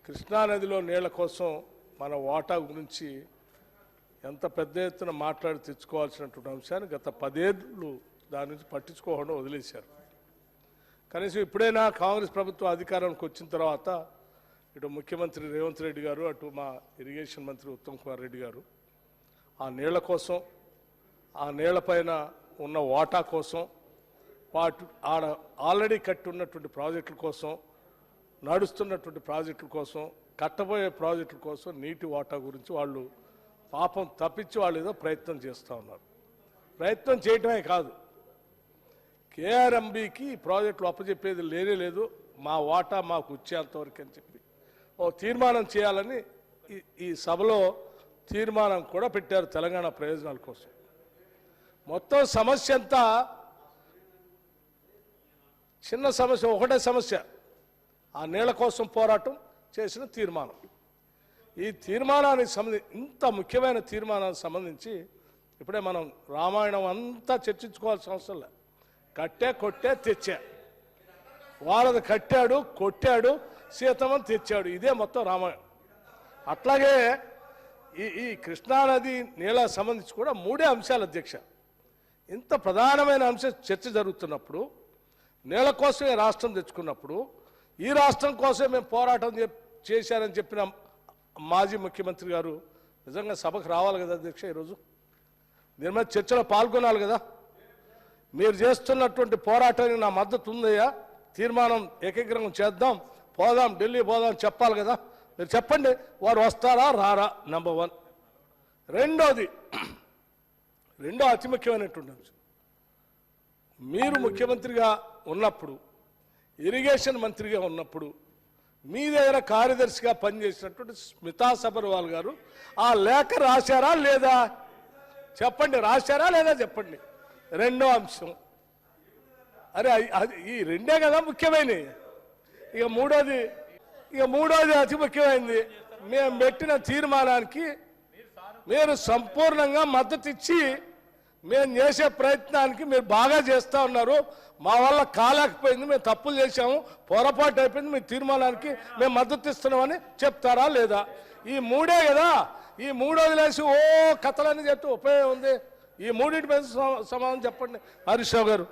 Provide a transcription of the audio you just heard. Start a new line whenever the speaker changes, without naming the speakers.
కృష్ణానదిలో నీళ్ల కోసం మన వాటా గురించి ఎంత పెద్ద ఎత్తున మాట్లాడి తెచ్చుకోవాల్సినటువంటి అంశాన్ని గత 10 ఏళ్ళు దాని నుంచి పట్టించుకోకుండా వదిలేశారు. కనీసం ఇప్పుడైనా కాంగ్రెస్ ప్రభుత్వం అధికారానికి వచ్చిన తర్వాత ఇటు ముఖ్యమంత్రి రేవంత్ రెడ్డి గారు, అటు మా ఇరిగేషన్ మంత్రి ఉత్తమ్ కుమార్ రెడ్డి గారు ఆ నీళ్ల కోసం, ఆ నీళ్లపైన ఉన్న వాటా కోసం, ఆడ ఆల్రెడీ కట్టి ఉన్నటువంటి ప్రాజెక్టుల కోసం, నడుస్తున్నటువంటి ప్రాజెక్టుల కోసం, కట్టబోయే ప్రాజెక్టుల కోసం నీటి వాటా గురించి వాళ్ళు పాపం తప్పించి వాళ్ళు ఏదో ప్రయత్నం చేస్తూ ఉన్నారు. ప్రయత్నం చేయటమే కాదు, కేఆర్ఎంబీకి ప్రాజెక్టులు అప్పచెప్పేది లేనే లేదు, మా వాటా మాకు వచ్చేంతవరకు అని చెప్పి ఓ తీర్మానం చేయాలని ఈ సభలో తీర్మానం కూడా పెట్టారు తెలంగాణ ప్రయోజనాల కోసం. మొత్తం సమస్య అంతా చిన్న సమస్య, ఒకటే సమస్య, ఆ నీళ్ల కోసం పోరాటం చేసిన తీర్మానం. ఈ తీర్మానానికి సంబంధించి, ఇంత ముఖ్యమైన తీర్మానానికి సంబంధించి ఇప్పుడే మనం రామాయణం అంతా చర్చించుకోవాల్సిన అవసరం లేదు. కట్టే కొట్టే తెచ్చా, వాళ్ళది కట్టాడు కొట్టాడు, సీతమ్మని తెచ్చాడు, ఇదే మొత్తం రామాయణం. అట్లాగే ఈ కృష్ణానది నీళ్ళకు సంబంధించి కూడా 3 అంశాలు అధ్యక్ష. ఇంత ప్రధానమైన అంశం చర్చ జరుగుతున్నప్పుడు, నీళ్ళ కోసమే రాష్ట్రం తెచ్చుకున్నప్పుడు, ఈ రాష్ట్రం కోసమే మేము పోరాటం చేశారని చెప్పిన మాజీ ముఖ్యమంత్రి గారు నిజంగా సభకు రావాలి కదా అధ్యక్ష. ఈరోజు దీని మీద చర్చలో పాల్గొనాలి కదా. మీరు చేస్తున్నటువంటి పోరాటానికి నా మద్దతు ఉందయ్యా, తీర్మానం ఏకగ్రీవం చేద్దాం, పోదాం, ఢిల్లీ పోదాం చెప్పాలి కదా. మీరు చెప్పండి, వారు వస్తారా రారా, నంబర్ 1. రెండో అతి ముఖ్యమైనటువంటి అంశం, మీరు ముఖ్యమంత్రిగా ఉన్నప్పుడు, ఇరిగేషన్ మంత్రిగా ఉన్నప్పుడు మీ దగ్గర కార్యదర్శిగా పనిచేసినటువంటి స్మితా సబర్వాల్ గారు ఆ లేఖ రాశారా లేదా చెప్పండి, రాశారా లేదా చెప్పండి. రెండో అంశం, అరే ఈ రెండే కదా ముఖ్యమైనవి. ఇక మూడోది అతి ముఖ్యమైనది, మేము పెట్టిన తీర్మానానికి మీరు సంపూర్ణంగా మద్దతు ఇచ్చి మేము చేసే ప్రయత్నానికి మీరు బాగా చేస్తూ ఉన్నారు. మా వల్ల కాలేకపోయింది, మేము తప్పులు చేశాము, పొరపాటు అయిపోయింది, మీ తీర్మానానికి మేము మద్దతు ఇస్తున్నామని చెప్తారా లేదా? ఈ 3 కదా. ఈ 3 వదిలేసి ఓ కథలని చెప్తే ఉపయోగం ఉంది. ఈ 3 మీద సమాధానం చెప్పండి హరీష్ రావు గారు.